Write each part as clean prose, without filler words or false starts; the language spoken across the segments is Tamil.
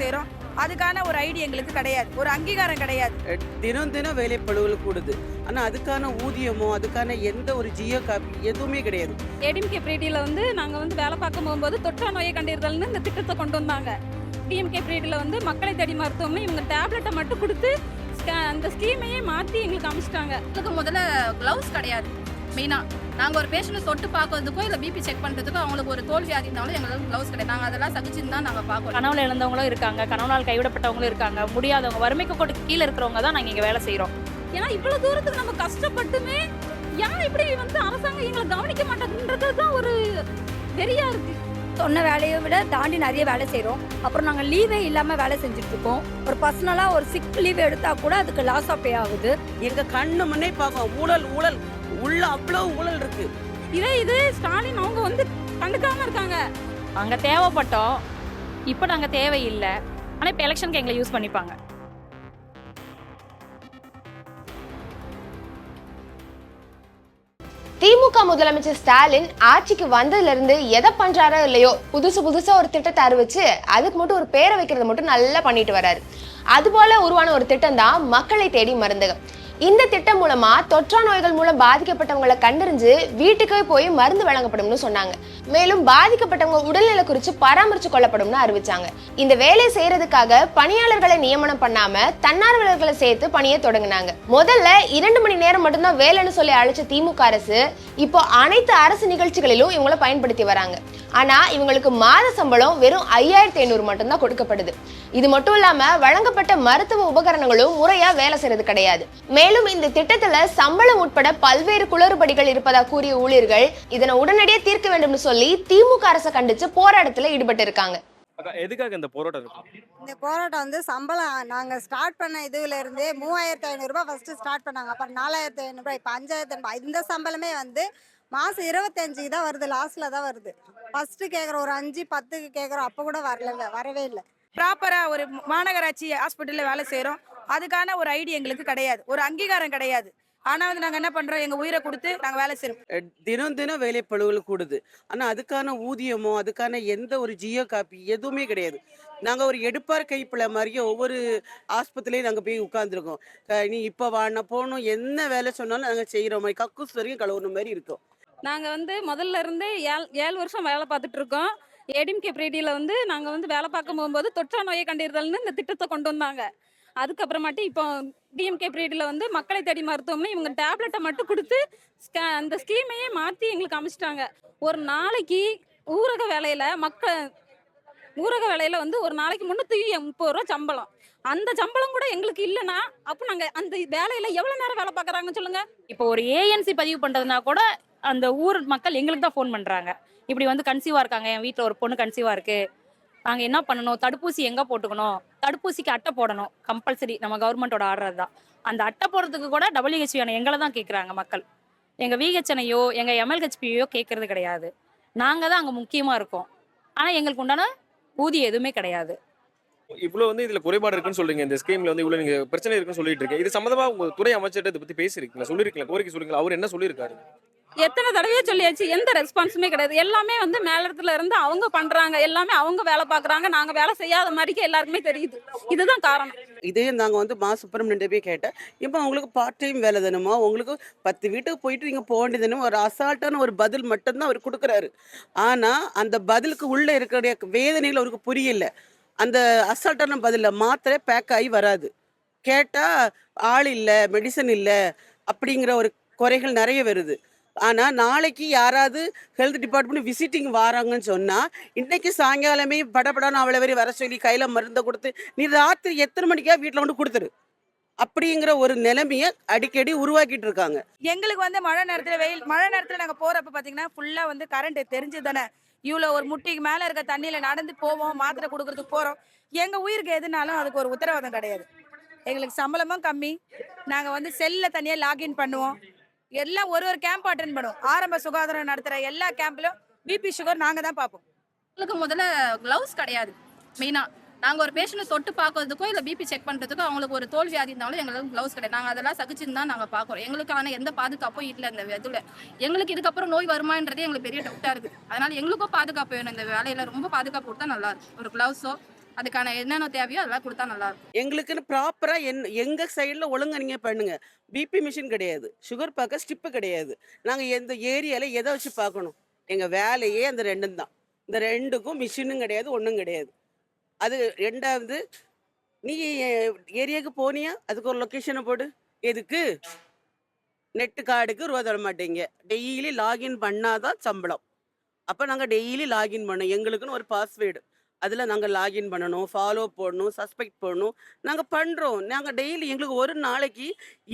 செய்கிறோம். அதுக்கான ஒரு ஐடி எங்களுக்கு கிடையாது, ஒரு அங்கீகாரம் கிடையாது. தினம் தினம் வேலைப்பளுவில் கூடுது. ஆனால் அதுக்கான ஊதியமோ அதுக்கான எந்த ஒரு ஜியோ காப்பி எதுவுமே கிடையாது. ஏடிஎம்கே பிரீடியில் வந்து நாங்கள் வந்து வேலை பார்க்க போகும்போது தொற்றா நோயை கண்டறிதல்னு இந்த திட்டத்தை கொண்டு வந்தாங்க. டிஎம்கே பிரீடியில் வந்து மக்களை தேடி மருத்துவமனை இவங்க டேப்லெட்டை மட்டும் கொடுத்து அந்த ஸ்கீமையே மாற்றி எங்களுக்கு அமைச்சிட்டாங்க. இதுக்கு முதல்ல க்ளவுஸ் கிடையாது. மெயினாக நாங்கள் ஒரு பேஷண்ட்டை தொட்டு பார்க்கறதுக்கோ இல்லை பிபி செக் பண்ணுறதுக்கோ அவங்களுக்கு ஒரு தோல் வியாதி இருந்தாலும் எங்களுக்கு க்ளவுஸ் கிடையாது. நாங்கள் அதெல்லாம் சகிச்சுன்னு தான் நாங்கள் பார்க்கணும். கனவுல இழந்தவங்களும் இருக்காங்க, கனவுனால் கைவிடப்பட்டவங்களும் இருக்காங்க, முடியாதவங்க, வறுமைக்கு கோட்டுக்கு கீழே இருக்கிறவங்க தான் நாங்கள் இங்கே வேலை செய்கிறோம். ஏன்னா இவ்வளோ தூரத்துக்கு நம்ம கஷ்டப்பட்டுமே ஏன் இப்படி வந்து அரசாங்கம் எங்களை கவனிக்க மாட்டேங்குன்றது தான் ஒரு வெறியா இருக்கு. சொன்ன வேலையை விட தாண்டி நிறைய வேலை செய்கிறோம். அப்புறம் நாங்கள் லீவே இல்லாமல் வேலை செஞ்சுட்டு இருக்கோம். ஒரு பர்சனலாக ஒரு சிக் லீவ் எடுத்தால் கூட அதுக்கு லாஸ் ஆஃப் பே ஆகுது. எங்கள் கண்ணு முன்னே பார்க்கும் ஊழல் ஊழல் உள்ள அவ்வளோ ஊழல் இருக்கு. இது ஸ்டாலின் அவங்க வந்து கண்டுக்காம இருக்காங்க. அங்கே தேவைப்பட்டோம், இப்போ நாங்கள் தேவையில்லை. ஆனால் இப்போ எலெக்ஷனுக்கு எங்களை யூஸ் பண்ணிப்பாங்க. திமுக முதலமைச்சர் ஸ்டாலின் ஆட்சிக்கு வந்ததுல இருந்து எதை பண்றாரோ இல்லையோ புதுசா ஒரு திட்டத்தை அறிவிச்சு அதுக்கு மட்டும் ஒரு பேரை வைக்கிறத மட்டும் நல்லா பண்ணிட்டு வர்றாரு. அதுபோல உருவான ஒரு திட்டம் தான் மக்களை தேடி மருந்தகம். இந்த திட்டம் மூலமா தொற்றா நோய்கள் மூலம் பாதிக்கப்பட்டவங்களை கண்டறிஞ்சு வீட்டுக்கே போய் மருந்து வழங்கப்படும்னு சொன்னாங்க. மேலும் பாதிக்கப்பட்டவங்க உடல்நிலை குறித்து பராமரிச்சு கொள்ளப்படும்னு அறிவிச்சாங்க. இந்த வேலையை செய்யறதுக்காக பணியாளர்களை நியமனம் பண்ணாம தன்னார்வலர்களை சேர்த்து பணியை தொடங்கினாங்க. முதல்ல 2 மணி நேரம் மட்டும்தான் வேலைன்னு சொல்லி அழைச்ச திமுக அரசு இப்போ அனைத்து அரசு நிகழ்ச்சிகளிலும் இவங்களை பயன்படுத்தி வராங்க. ஆனா இவங்களுக்கு மாத சம்பளம் வெறும் 5500 மட்டும்தான் கொடுக்கப்படுது. இது மட்டும் இல்லாம வழங்கப்பட்ட மருத்துவ உபகரணங்களும் முறையா வேலை செய்யறது கிடையாது. மேலும் இந்த திட்டத்துல சம்பளம் உட்பட பல்வேறு குளறுபடிகள் இருப்பதா கூறிய ஊழியர்கள் இதனை உடனடியாக தீர்க்க வேண்டும் சொல்லி திமுக அரசை கண்டிச்சு போராட்டத்துல ஈடுபட்டு இருக்காங்க. எதுக்காக இந்த போராட்டம் இருக்கு? இந்த போராட்டம் வந்து சம்பளம் நாங்கள் ஸ்டார்ட் பண்ண இதுல இருந்தே 3500 ரூபாய் ஃபர்ஸ்ட் ஸ்டார்ட் பண்ணாங்க. அப்புறம் 4500 ரூபாய், இப்போ 5500. இந்த சம்பளமே வந்து மாசம் 25 தான் வருது, லாஸ்ட்ல தான் வருது. ஃபர்ஸ்ட் கேட்குறோம், ஒரு 5 10க்கு கேட்குறோம், அப்போ கூட வரவே இல்லை. ப்ராப்பராக ஒரு மாநகராட்சி ஹாஸ்பிட்டலில் வேலை செய்கிறோம். அதுக்கான ஒரு ஐடி எங்களுக்கு கிடையாது, ஒரு அங்கீகாரம் கிடையாது. ஆனால் வந்து நாங்கள் என்ன பண்ணுறோம், எங்கள் உயிரை கொடுத்து நாங்கள் வேலை செய்கிறோம். தினம் தினம் வேலைப்பளுவில் கூடுது. ஆனால் அதுக்கான ஊதியமோ அதுக்கான எந்த ஒரு ஜியோ காப்பி எதுவுமே கிடையாது. நாங்கள் ஒரு எடுப்பார் கைப்பிள்ளை மாதிரியே ஒவ்வொரு ஆஸ்பத்திரிலையும் நாங்கள் போய் உட்காந்துருக்கோம். நீ இப்போ வாண்ண போகணும், என்ன வேலை சொன்னாலும் நாங்கள் செய்கிற மாதிரி கக்கூஸ் வரைக்கும் கழுவுன மாதிரி இருக்கோம். நாங்கள் வந்து முதல்ல இருந்து 7 வருஷம் வேலை பார்த்துட்டு இருக்கோம். ஏடிஎம்கே பிரீடியில் வந்து நாங்கள் வந்து வேலை பார்க்க போகும்போது தொற்றா நோயை கண்டறிதல்னு இந்த திட்டத்தை கொண்டு வந்தாங்க. அதுக்கப்புறமாட்டி இப்போ டிஎம்கே பிரீடியில் வந்து மக்களை தேடி மருத்துவமனை இவங்க டேப்லெட்டை மட்டும் கொடுத்து அந்த ஸ்கீமையே மாற்றி எங்களுக்கு அமைச்சிட்டாங்க. ஒரு நாளைக்கு ஊரக வேலையில் வந்து ஒரு நாளைக்கு 330 ரூபா சம்பளம். அந்த சம்பளம் கூட எங்களுக்கு இல்லைன்னா அப்போ நாங்கள் அந்த வேலையில் எவ்வளோ நேரம் வேலை பார்க்குறாங்கன்னு சொல்லுங்கள். இப்போ ஒரு ஏஎன்சி பதிவு பண்ணுறதுனா கூட அந்த ஊர் மக்கள் எங்களுக்கு தான் ஃபோன் பண்ணுறாங்க. இப்படி வந்து கன்சீவாக இருக்காங்க, என் வீட்டில் ஒரு பொண்ணு கன்சீவாக இருக்குது, நாங்கள் என்ன பண்ணணும், தடுப்பூசி எங்கே போட்டுக்கணும், தடுப்பூசிக்கு அட்டை போடணும், கம்பல்சரி நம்ம கவர்மெண்ட்டோட ஆர்டர் தான். அந்த அட்டை போடுறதுக்கு கூட WHO எங்களை தான் கேட்குறாங்க மக்கள். எங்கள் VHNையோ எங்கள் MLHPயோ கேட்கறது கிடையாது. நாங்கள் தான் அங்கே முக்கியமாக இருக்கோம். ஆனால் எங்களுக்கு உண்டான ஊதியம் எதுவுமே கிடையாது. இவ்வளவு வந்து இதுல குறைபாடு இருக்குன்னு சொல்றீங்க, இந்த ஸ்கீம்ல வந்து இவ்வளவு நீங்க பிரச்சனை இருக்குன்னு சொல்லிட்டு இருக்கீங்க. இது சம்பந்தமா உங்க துறை அமைச்சர்கிட்ட இதை பத்தி பேசிருக்கீங்களா, சொல்லிருக்கீங்களா, கோரிக்கை சொல்றீங்களா? அவர் என்ன சொல்லியிருக்காரு? எத்தனை தடவையே சொல்லியாச்சு, எந்த ரெஸ்பான்ஸுமே கிடையாது. எல்லாமே வந்து மேலிடத்துல இருந்து அவங்க பண்றாங்க, எல்லாமே அவங்க வேலை பார்க்குறாங்க, நாங்கள் வேலை செய்யாத மாதிரிக்கு எல்லாருக்குமே தெரியுது. இதுதான் காரணம். இதே நாங்கள் வந்து சுப்பிரமணியன் போய் கேட்டேன், இப்போ உங்களுக்கு பார்ட் டைம் வேலை தானுமா, உங்களுக்கு 10 வீட்டுக்கு போயிட்டு நீங்கள் போக வேண்டியதுன்னு ஒரு அசால்ட்டான ஒரு பதில் மட்டும்தான் அவர் கொடுக்குறாரு. ஆனால் அந்த பதிலுக்கு உள்ளே இருக்கிற வேதனைகள் அவருக்கு புரியல. அந்த அசால்ட்டான பதிலில் மாத்திரை பேக் ஆகி வராது, கேட்டால் ஆள் இல்லை, மெடிசன் இல்லை அப்படிங்கிற ஒரு குறைகள் நிறைய வருது. ஆனால் நாளைக்கு யாராவது ஹெல்த் டிபார்ட்மெண்ட் விசிட்டிங் வராங்கன்னு சொன்னால் இன்னைக்கு சாயங்காலமே படப்படான்னு அவளை வர சொல்லி கையில் மருந்தை கொடுத்து நீ ராத்திரி எத்தனை மணிக்கா வீட்டில் கொண்டு கொடுத்துரு அப்படிங்கிற ஒரு நிலைமையை அடிக்கடி உருவாக்கிட்டு இருக்காங்க. எங்களுக்கு வந்து மழை நேரத்தில் நாங்கள் போகிறப்ப பார்த்தீங்கன்னா ஃபுல்லாக வந்து கரண்ட் தெரிஞ்சு தானே, இவ்வளோ ஒரு முட்டிக்கு மேலே இருக்க தண்ணியில் நடந்து போவோம், மாத்திரை கொடுக்கறதுக்கு போகிறோம். எங்கள் உயிருக்கு எதுனாலும் அதுக்கு ஒரு உத்தரவாதம் கிடையாது. எங்களுக்கு சம்பளமும் கம்மி. நாங்கள் வந்து செல்லில் தனியாக லாகின் பண்ணுவோம். எல்லாம் ஒரு கேம்ப் அட்டென்ட் பண்ணுவோம். ஆரம்ப சுகாதாரம் நடத்துகிற எல்லா கேம்ப்லையும் பிபி சுகர் நாங்கள் தான் பார்ப்போம். எங்களுக்கு முதல்ல க்ளவுஸ் கிடையாது. மெயினாக நாங்கள் ஒரு பேஷண்ட்டை தொட்டு பார்க்கறதுக்கோ இல்லை பிபி செக் பண்ணுறதுக்கோ அவங்களுக்கு ஒரு தோல் வியாதி இருந்தாலும் எங்களுக்கு க்ளவுஸ் கிடையாது. நாங்கள் அதெல்லாம் சகிச்சுன்னு தான் நாங்கள் பார்க்குறோம். எங்களுக்கான எந்த பாதுகாப்பும் இல்லை இந்த இதில். எங்களுக்கு இதுக்கப்புறம் நோய் வருமானன்றதே எங்களுக்கு பெரிய டவுட்டாக இருக்குது. அதனால் எங்களுக்கும் பாதுகாப்பு வேணும். இந்த வேலையில் ரொம்ப பாதுகாப்பு கொடுத்தா நல்லாயிருக்கும். ஒரு க்ளவுஸோ அதுக்கான என்னென்ன தேவையோ அதெல்லாம் கொடுத்தா நல்லா இருக்கும். எங்களுக்குன்னு ப்ராப்பராக எங்கள் சைடில் ஒழுங்கா நீங்கள் பண்ணுங்க. பிபி மிஷின் கிடையாது, சுகர் பார்க்க ஸ்டிப்பு கிடையாது. நாங்கள் எந்த ஏரியாவில் எதை வச்சு பார்க்கணும்? எங்கள் வேலையே அந்த ரெண்டும் தான். இந்த ரெண்டுக்கும் மிஷினும் கிடையாது, ஒன்றும் கிடையாது. அது ரெண்டாவது, நீ ஏரியாவுக்கு போனியா அதுக்கு ஒரு லொக்கேஷனை போடு. எதுக்கு? நெட்டு கார்டுக்கு ரூபா தர மாட்டீங்க. டெய்லி லாகின் பண்ணாதான் சம்பளம். அப்போ நாங்கள் டெய்லி லாகின் பண்ணோம். எங்களுக்குன்னு ஒரு பாஸ்வேர்டு, அதில் நாங்கள் லாகின் பண்ணணும், ஃபாலோ போடணும், சஸ்பெக்ட் போடணும். நாங்கள் பண்ணுறோம். நாங்கள் டெய்லி எங்களுக்கு ஒரு நாளைக்கு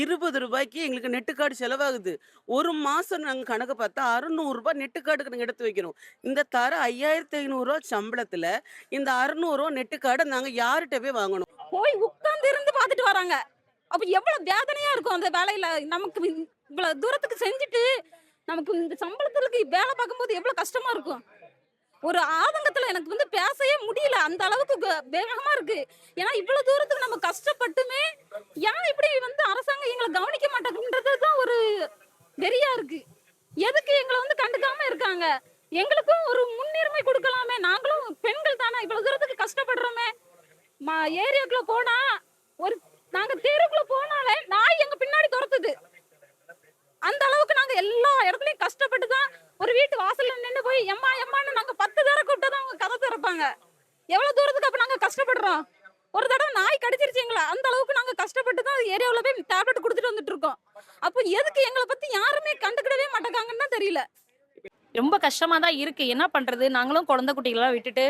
20 ரூபாய்க்கு எங்களுக்கு நெட்டு கார்டு செலவாகுது. ஒரு மாதம் நாங்கள் கணக்கு பார்த்தா 600 ரூபாய் நெட்டு கார்டுக்கு நாங்கள் எடுத்து வைக்கிறோம். இந்த தர 5500 ரூபா சம்பளத்தில் இந்த 600 ரூபா நெட்டு கார்டை நாங்கள் யார்கிட்ட போய் வாங்கணும்? போய் உட்கார்ந்து இருந்து பார்த்துட்டு வராங்க. அப்ப எவ்வளவு வேதனையா இருக்கும் அந்த வேலையில. நமக்கு இவ்வளவு தூரத்துக்கு செஞ்சுட்டு நமக்கு இந்த சம்பளத்துக்கு வேலை பார்க்கும்போது எவ்வளவு கஷ்டமா இருக்கும். ஒரு ஆதங்கத்துல எனக்கு வந்து பேசவே முடியல, அந்த அளவுக்கு வேகமா இருக்கு. ஏன்னா இவ்வளவு தூரத்துக்கு நம்ம கஷ்டப்பட்டுமே ஏன் இப்படி வந்து அரசாங்கம் எங்களை கவனிக்க மாட்டேங்குன்றதுதான் ஒரு வெறியா இருக்கு. எதுக்கு எங்களை வந்து கண்டுக்காம இருக்காங்க? எங்களுக்கும் ஒரு முன்னுரிமை கொடுக்கலாமே. நாங்களும் பெண்கள் தானே, இவ்வளவு தூரத்துக்கு கஷ்டப்படுறோமே. ஏரியாக்குள்ள போனா, ஒரு நாங்க தெருக்குள்ள போனாலே நாய் எங்க பின்னாடி துரத்துது. அந்த அளவுக்கு நாங்க எல்லா இடத்துலயும் கஷ்டப்பட்டு தான் ஒரு வீட்டு வாசல்ல நின்று போய் எம்மா எம்மான்னு நாங்க 10 தடவை கூப்பிட்டு அவங்க கதை திறப்பாங்க. எவ்வளவு தூரத்துக்கு அப்ப நாங்க கஷ்டப்படுறோம். ஒரு தடவை நாய் கடிச்சிருச்சு எங்களை. அந்த அளவுக்கு நாங்க கஷ்டப்பட்டு தான் ஏரியாவுல போய் டேப்லெட் கொடுத்துட்டு வந்துட்டு இருக்கோம். அப்போ எதுக்கு எங்களை பத்தி யாருமே கண்டுக்கிடவே மாட்டேங்காங்கன்னு தான் தெரியல. ரொம்ப கஷ்டமா தான் இருக்கு. என்ன பண்றது? நாங்களும் குழந்தை குட்டிகளெல்லாம் விட்டுட்டு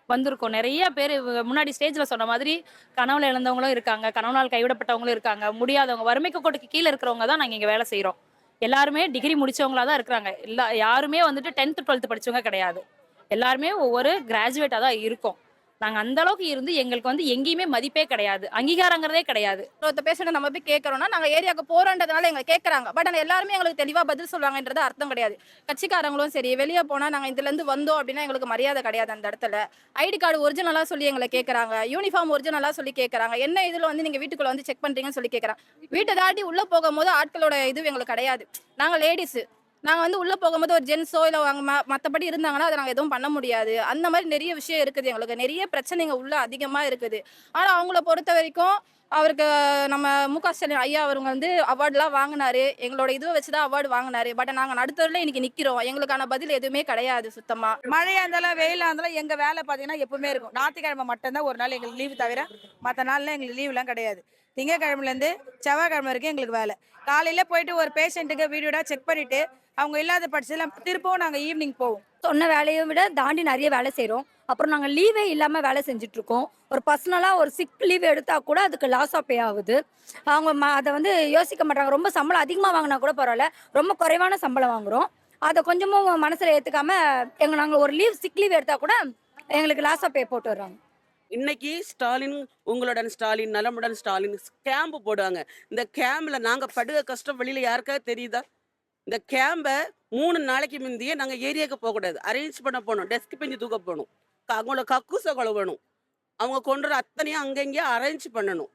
வந்திருக்கோம். நிறைய பேர் முன்னாடி ஸ்டேஜ்ல சொன்ன மாதிரி கனவுல இழந்தவங்களும் இருக்காங்க, கனவுனால் கைவிடப்பட்டவங்களும் இருக்காங்க, முடியாதவங்க, வறுமைக்கு கோட்டுக்கு கீழே இருக்கிறவங்க தான் நாங்க இங்க வேலை செய்யறோம். எல்லாருமே டிகிரி முடிச்சவங்களா தான் இருக்கிறாங்க. யாருமே வந்துட்டு 10th 12th படிச்சவங்க கிடையாது. எல்லாருமே ஒவ்வொரு கிராஜுவேட்டா தான் இருக்கோம். நாங்க அந்த அளவுக்கு இருந்து எங்களுக்கு வந்து எங்கேயுமே மதிப்பே கிடையாது, அங்கீகாரங்கிறதே கிடையாது. ஒருத்த பேஷண்ட் நம்ம போய் கேட்கறோம்னா நாங்க ஏரியாவுக்கு போறோன்றதுனால எங்களை கேட்கறாங்க. பட் ஆனால் எல்லாருமே எங்களுக்கு தெளிவா பதில் சொல்லுவாங்கன்றது அர்த்தம் கிடையாது. கட்சிக்காரங்களும் சரி, வெளியே போனா நாங்க இதுல இருந்து வந்தோம் அப்படின்னா எங்களுக்கு மரியாதை கிடையாது. அந்த இடத்துல ஐடி கார்டு ஒரிஜினலா சொல்லி எங்களை கேட்கறாங்க, யூனிஃபார்ம் ஒரிஜினலா சொல்லி கேட்கறாங்க. என்ன இதுல வந்து நீங்க வீட்டுக்குள்ள வந்து செக் பண்றீங்கன்னு சொல்லி கேட்கறாங்க. வீட்டை தாண்டி உள்ள போகும்போது ஆட்களோட இது எங்களுக்கு கிடையாது. நாங்க லேடிஸ், நாங்கள் வந்து உள்ளே போகும்போது ஒரு ஜென்ஸோ இல்லை அவங்க மற்றபடி இருந்தாங்கன்னா அதை நாங்கள் எதுவும் பண்ண முடியாது. அந்த மாதிரி நிறைய விஷயம் இருக்குது. எங்களுக்கு நிறைய பிரச்சனைங்க உள்ள அதிகமாக இருக்குது. ஆனால் அவங்கள பொறுத்த வரைக்கும் அவருக்கு நம்ம மு.க. ஸ்டாலின் ஐயா அவங்க வந்து அவார்டுலாம் வாங்கினாரு. எங்களோட இதுவை வச்சு தான் அவார்டு வாங்கினாரு. பட் நாங்கள் நடுத்தரில் இன்னைக்கு நிற்கிறோம். எங்களுக்கான பதில் எதுவுமே கிடையாது சுத்தமாக. மழையா இருந்தாலும் வெயிலாக இருந்தாலும் எங்கள் வேலை பார்த்தீங்கன்னா எப்பவுமே இருக்கும். ஞாயிற்றுக்கிழமை மட்டும்தான் ஒரு நாள் எங்களுக்கு லீவு, தவிர மற்ற நாள்லாம் எங்களுக்கு லீவுலாம் கிடையாது. திங்கக்கிழமைலேருந்து செவ்வாய்க்கிழமை வரைக்கும் எங்களுக்கு வேலை. காலையில் போயிட்டு ஒரு பேஷண்ட்டுக்கு வீடியோட செக் பண்ணிவிட்டு அவங்க இல்லாத பட்சத்தில் திருப்பவும் நாங்கள் ஈவினிங் போவோம். சொன்ன வேலையை விட தாண்டி நிறைய வேலை செய்கிறோம். அப்புறம் நாங்கள் லீவே இல்லாமல் வேலை செஞ்சுட்ருக்கோம். ஒரு பர்சனலாக ஒரு சிக் லீவ் எடுத்தால் கூட அதுக்கு லாஸ் ஆஃப் பே ஆகுது. அவங்க அதை வந்து யோசிக்க மாட்டாங்க. ரொம்ப சம்பளம் அதிகமாக வாங்கினா கூட பரவாயில்ல, ரொம்ப குறைவான சம்பளம் வாங்குகிறோம். அதை கொஞ்சமும் மனசில் ஏற்றுக்காமல் நாங்கள் ஒரு சிக் லீவ் எடுத்தால் கூட எங்களுக்கு லாஸ் ஆஃப் பே போட்டு வர்றாங்க. இன்னைக்கு ஸ்டாலின், உங்களுடன் ஸ்டாலின், நலமுடன் ஸ்டாலின் கேம்பு போடுவாங்க. இந்த கேம்பில் நாங்கள் படுக கஷ்டம் வெளியில் யாருக்காவது தெரியுதா? இந்த கேம்பை 3 நாளைக்கு முந்தையே நாங்கள் ஏரியாவுக்கு போகக்கூடாது, அரேஞ்ச் பண்ண போகணும். டெஸ்க் பெஞ்சு தூக்க போகணும், அவங்களோட கக்கூசை கழுவணும், அவங்க கொண்டு வர அத்தனையும் அங்கங்கேயே அரேஞ்ச் பண்ணணும்.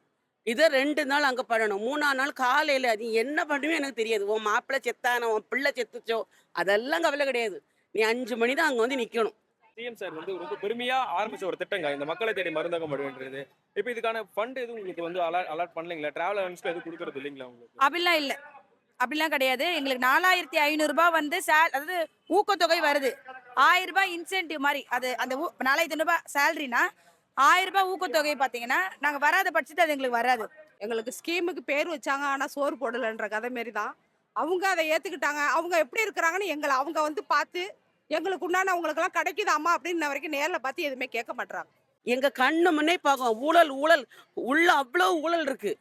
இதை 2 நாள் அங்கே பண்ணணும். 3ஆம் நாள் காலையில் அது என்ன பண்ணுமே எனக்கு தெரியாது. உன் மாப்பிள்ளை செத்தானோ, உன் பிள்ளை செத்துச்சோ, அதெல்லாம் கவலை கிடையாது. நீ 5 மணி தான் அங்கே வந்து நிற்கணும். சிஎம் சார் வந்து ரொம்ப பெருமையா ஆரம்பிச்ச ஒரு திட்டங்க இந்த மக்களை தேடி மருந்தகம் அப்படின்றது. இப்போ இதுக்கான ஃபண்ட் எதுவும் உங்களுக்கு வந்து அலாட் பண்ணலீங்களா? டிராவல் அலவன்ஸ்ல எதுவும் கொடுக்கறது இல்லைங்களா உங்களுக்கு? அப்படிலாம் இல்லை, அப்படிலாம் கிடையாது. எங்களுக்கு 4500 ரூபாய் வந்து அதாவது ஊக்கத்தொகை வருது. 1000 ரூபாய் இன்சென்டிவ் மாதிரி. அது அந்த 4500 ரூபாய் சேலரினா 1000 ரூபாய் ஊக்கத்தொகை பார்த்தீங்கன்னா நாங்கள் வராத பட்சத்தில் அது எங்களுக்கு வராது. எங்களுக்கு ஸ்கீமுக்கு பேர் வச்சாங்க, ஆனால் சோறு போடலைன்ற கதை மாரி தான். அவங்க அதை ஏற்றுக்கிட்டாங்க. அவங்க எப்படி இருக்கிறாங்கன்னு எங்களை அவங்க வந்து பார்த்து எங்களுக்கு உண்டான அவங்களுக்கெல்லாம் கிடைக்குதாம்மா அப்படின்னு வரைக்கும் நேரில் பார்த்து எதுவுமே கேட்க மாட்டாங்க. எங்கள் கண்ணு முன்னே பார்க்கும் ஊழல் ஊழல் உள்ள அவ்வளோ ஊழல் இருக்கு.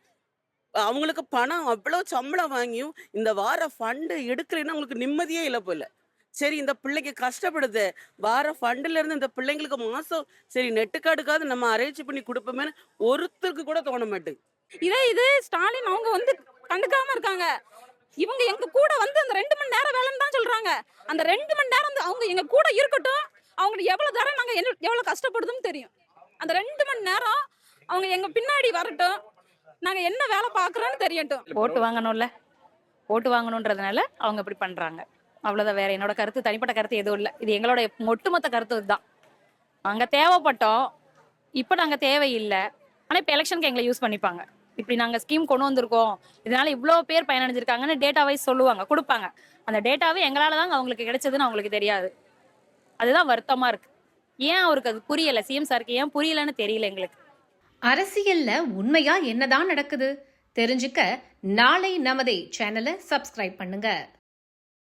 அவங்களுக்கு பணம் அவ்வளோ சம்பளம் வாங்கியும் இந்த வார ஃபண்டு எடுக்கலைன்னா அவங்களுக்கு நிம்மதியே இல்லை போல. சரி, இந்த பிள்ளைக்கு கஷ்டப்படுது, வார ஃபண்டுல இருந்து இந்த பிள்ளைங்களுக்கு மாசம் சரி நெட்டு கார்டுக்காவது நம்ம அரேஞ்ச் பண்ணி கொடுப்போமே ஒருத்தருக்கு கூட தோண மாட்டேங்குது. இது ஸ்டாலின் அவங்க வந்து கண்டுக்காம இருக்காங்க. இவங்க எங்க கூட வந்து அந்த 2 மணி நேரம் வேலைன்னு தான் சொல்றாங்க. அந்த 2 மணி நேரம் அவங்க எங்க கூட இருக்கட்டும். அவங்களுக்கு எவ்வளவு தரம் நாங்க எவ்வளவு கஷ்டப்படுதுன்னு தெரியும். அந்த 2 மணி நேரம் அவங்க எங்க பின்னாடி வரட்டும், நாங்க என்ன வேலை பாக்குறோம்னு தெரியட்டும். ஓட்டு வாங்கணும்ல, ஓட்டு வாங்கணுன்றதுனால அவங்க இப்படி பண்றாங்க. அவ்வளவுதான். வேற என்னோட கருத்து, தனிப்பட்ட கருத்து எதுவும் இல்லை. இது எங்களோட ஒட்டுமொத்த கருத்து இதுதான். நாங்க தேவைப்பட்டோம், இப்போ நாங்கள் தேவையில்லை, ஆனால் இப்போ எலெக்ஷனுக்கு எங்களை யூஸ் பண்ணிப்பாங்க. இப்படி நாங்கள் ஸ்கீம் கொண்டு வந்திருக்கோம், இதனால இவ்வளோ பேர் பயனடைஞ்சிருக்காங்கன்னு டேட்டா வைஸ் சொல்லுவாங்க, கொடுப்பாங்க. அந்த டேட்டாவே எங்களால் தாங்க அவங்களுக்கு கிடைச்சதுன்னு அவங்களுக்கு தெரியாது. அதுதான் வருத்தமாக இருக்கு. ஏன் அவருக்கு அது புரியலை, சிஎம் சாருக்கு ஏன் புரியலைன்னு தெரியல எங்களுக்கு. அரசியல்ல உண்மையா என்னதான் நடக்குது தெரிஞ்சுக்க நாளை நமதே சேனலை சப்ஸ்கிரைப் பண்ணுங்க.